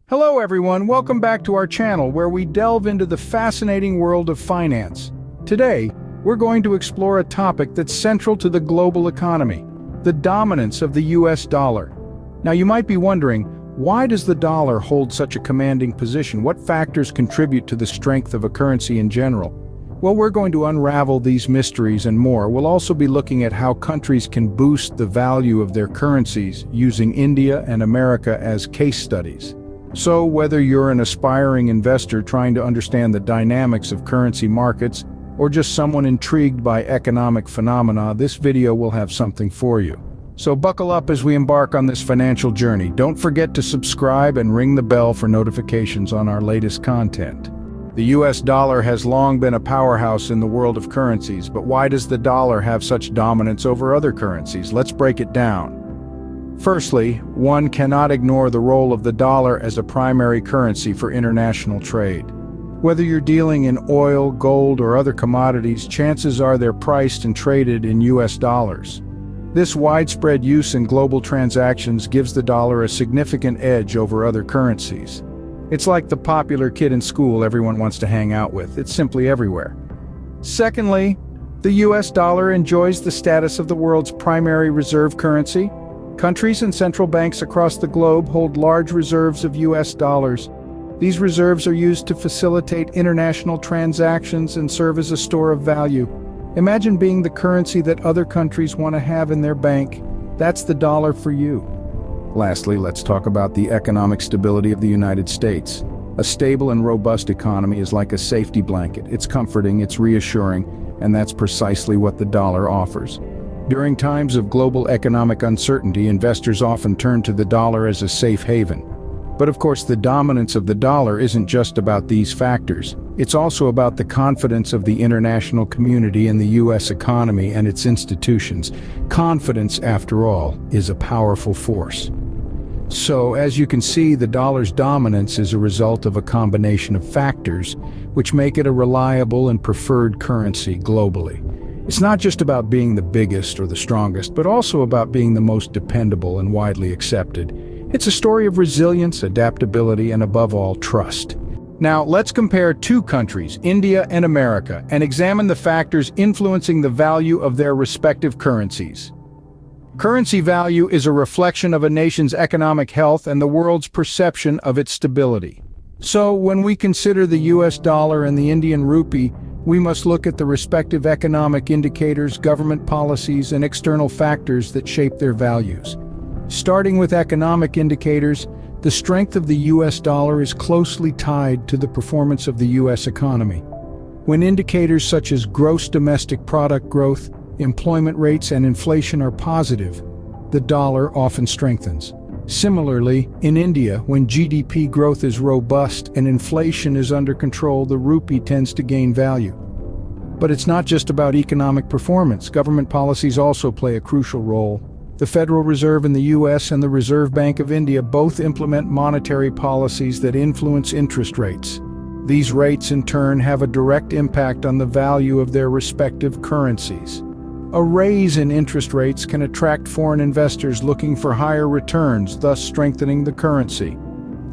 Hello everyone, welcome back to our channel where we delve into the fascinating world of finance. Today, we're going to explore a topic that's central to the global economy, the dominance of the US dollar. Now you might be wondering, why does the dollar hold such a commanding position? What factors contribute to the strength of a currency in general? Well, we're going to unravel these mysteries and more. We'll also be looking at how countries can boost the value of their currencies using India and America as case studies. So whether you're an aspiring investor trying to understand the dynamics of currency markets, or just someone intrigued by economic phenomena, this video will have something for you. So buckle up as we embark on this financial journey. Don't forget to subscribe and ring the bell for notifications on our latest content. The US dollar has long been a powerhouse in the world of currencies, but why does the dollar have such dominance over other currencies? Let's break it down. Firstly, one cannot ignore the role of the dollar as a primary currency for international trade. Whether you're dealing in oil, gold, or other commodities, chances are they're priced and traded in US dollars. This widespread use in global transactions gives the dollar a significant edge over other currencies. It's like the popular kid in school everyone wants to hang out with. It's simply everywhere. Secondly, the US dollar enjoys the status of the world's primary reserve currency. Countries and central banks across the globe hold large reserves of US dollars. These reserves are used to facilitate international transactions and serve as a store of value. Imagine being the currency that other countries want to have in their bank. That's the dollar for you. Lastly, let's talk about the economic stability of the United States. A stable and robust economy is like a safety blanket. It's comforting, it's reassuring, and that's precisely what the dollar offers. During times of global economic uncertainty, investors often turn to the dollar as a safe haven. But of course, the dominance of the dollar isn't just about these factors. It's also about the confidence of the international community in the US economy and its institutions. Confidence, after all, is a powerful force. So, as you can see, the dollar's dominance is a result of a combination of factors which make it a reliable and preferred currency globally. It's not just about being the biggest or the strongest, but also about being the most dependable and widely accepted. It's a story of resilience, adaptability, and above all, trust. Now, let's compare two countries, India and America, and examine the factors influencing the value of their respective currencies. Currency value is a reflection of a nation's economic health and the world's perception of its stability. So, when we consider the US dollar and the Indian rupee, we must look at the respective economic indicators, government policies, and external factors that shape their values. Starting with economic indicators, the strength of the US dollar is closely tied to the performance of the US economy. When indicators such as gross domestic product growth, employment rates, and inflation are positive, the dollar often strengthens. Similarly, in India, when GDP growth is robust and inflation is under control, the rupee tends to gain value. But it's not just about economic performance. Government policies also play a crucial role. The Federal Reserve in the US and the Reserve Bank of India both implement monetary policies that influence interest rates. These rates, in turn, have a direct impact on the value of their respective currencies. A raise in interest rates can attract foreign investors looking for higher returns, thus strengthening the currency.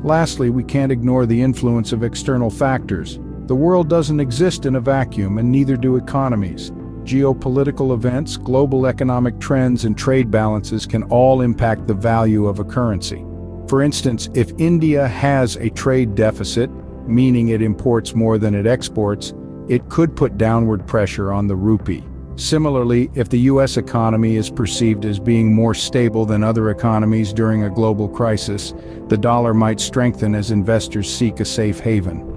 Lastly, we can't ignore the influence of external factors. The world doesn't exist in a vacuum, and neither do economies. Geopolitical events, global economic trends, and trade balances can all impact the value of a currency. For instance, if India has a trade deficit, meaning it imports more than it exports, it could put downward pressure on the rupee. Similarly, if the US economy is perceived as being more stable than other economies during a global crisis, the dollar might strengthen as investors seek a safe haven.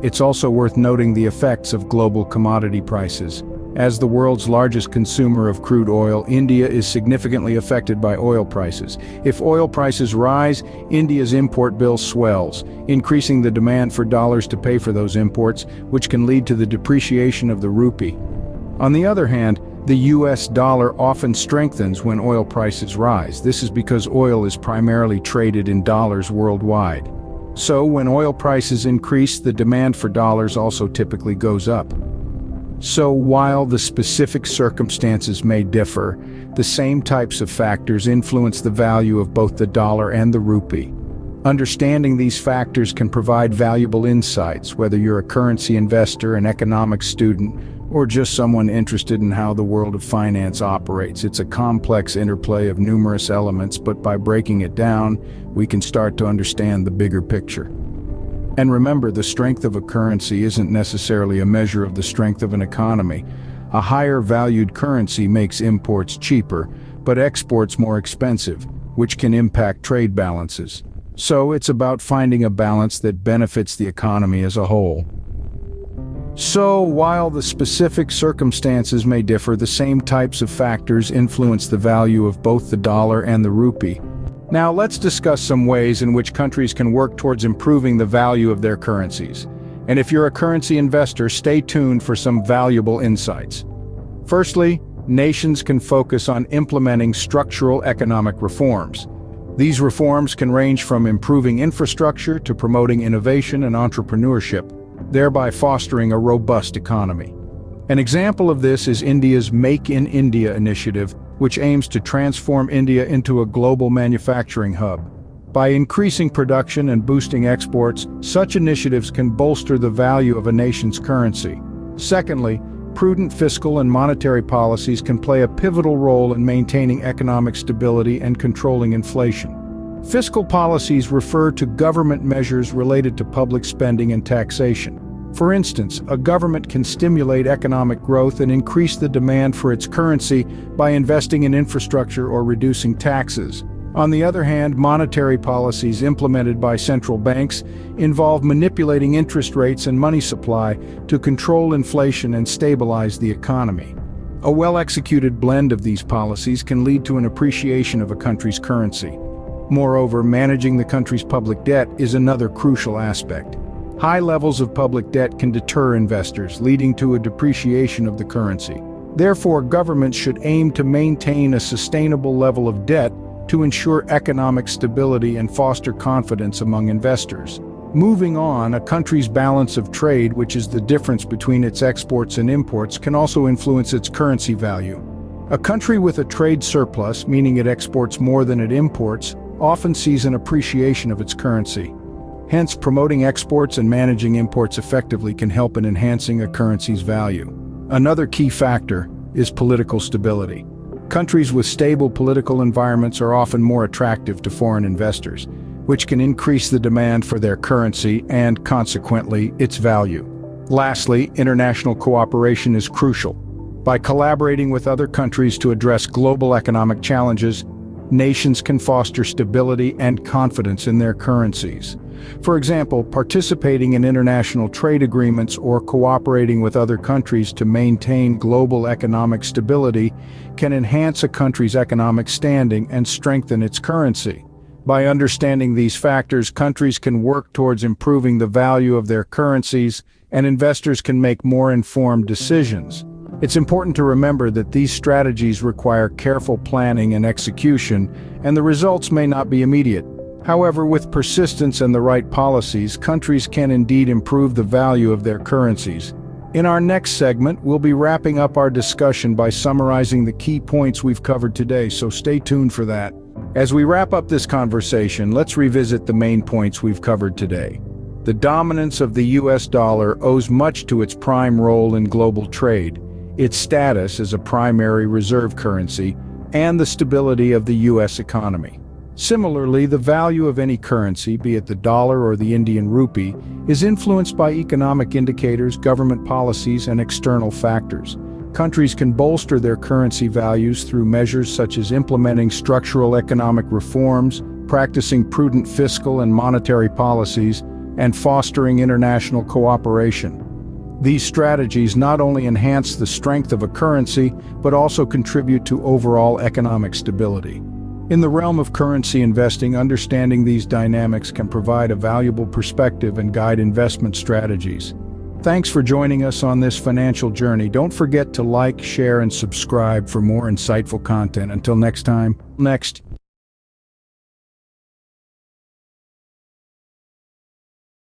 It's also worth noting the effects of global commodity prices. As the world's largest consumer of crude oil, India is significantly affected by oil prices. If oil prices rise, India's import bill swells, increasing the demand for dollars to pay for those imports, which can lead to the depreciation of the rupee. On the other hand, the US dollar often strengthens when oil prices rise. This is because oil is primarily traded in dollars worldwide. So when oil prices increase, the demand for dollars also typically goes up. So while the specific circumstances may differ, the same types of factors influence the value of both the dollar and the rupee. Understanding these factors can provide valuable insights, whether you're a currency investor, an economics student, or just someone interested in how the world of finance operates. It's a complex interplay of numerous elements, but by breaking it down, we can start to understand the bigger picture. And remember, the strength of a currency isn't necessarily a measure of the strength of an economy. A higher valued currency makes imports cheaper, but exports more expensive, which can impact trade balances. So it's about finding a balance that benefits the economy as a whole. So, while the specific circumstances may differ, the same types of factors influence the value of both the dollar and the rupee. Now, let's discuss some ways in which countries can work towards improving the value of their currencies. And if you're a currency investor, stay tuned for some valuable insights. Firstly, nations can focus on implementing structural economic reforms. These reforms can range from improving infrastructure to promoting innovation and entrepreneurship, thereby fostering a robust economy. An example of this is India's Make in India initiative, which aims to transform India into a global manufacturing hub. By increasing production and boosting exports, such initiatives can bolster the value of a nation's currency. Secondly, prudent fiscal and monetary policies can play a pivotal role in maintaining economic stability and controlling inflation. Fiscal policies refer to government measures related to public spending and taxation. For instance, a government can stimulate economic growth and increase the demand for its currency by investing in infrastructure or reducing taxes. On the other hand, monetary policies implemented by central banks involve manipulating interest rates and money supply to control inflation and stabilize the economy. A well-executed blend of these policies can lead to an appreciation of a country's currency. Moreover, managing the country's public debt is another crucial aspect. High levels of public debt can deter investors, leading to a depreciation of the currency. Therefore, governments should aim to maintain a sustainable level of debt to ensure economic stability and foster confidence among investors. Moving on, a country's balance of trade, which is the difference between its exports and imports, can also influence its currency value. A country with a trade surplus, meaning it exports more than it imports, often sees an appreciation of its currency. Hence, promoting exports and managing imports effectively can help in enhancing a currency's value. Another key factor is political stability. Countries with stable political environments are often more attractive to foreign investors, which can increase the demand for their currency and, consequently, its value. Lastly, international cooperation is crucial. By collaborating with other countries to address global economic challenges, nations can foster stability and confidence in their currencies. For example, participating in international trade agreements or cooperating with other countries to maintain global economic stability can enhance a country's economic standing and strengthen its currency. By understanding these factors, countries can work towards improving the value of their currencies, and investors can make more informed decisions. It's important to remember that these strategies require careful planning and execution, and the results may not be immediate. However, with persistence and the right policies, countries can indeed improve the value of their currencies. In our next segment, we'll be wrapping up our discussion by summarizing the key points we've covered today, so stay tuned for that. As we wrap up this conversation, let's revisit the main points we've covered today. The dominance of the US dollar owes much to its prime role in global trade, its status as a primary reserve currency, and the stability of the US economy. Similarly, the value of any currency, be it the dollar or the Indian rupee, is influenced by economic indicators, government policies, and external factors. Countries can bolster their currency values through measures such as implementing structural economic reforms, practicing prudent fiscal and monetary policies, and fostering international cooperation. These strategies not only enhance the strength of a currency, but also contribute to overall economic stability. In the realm of currency investing, understanding these dynamics can provide a valuable perspective and guide investment strategies. Thanks for joining us on this financial journey. Don't forget to like, share, and subscribe for more insightful content. Until next time.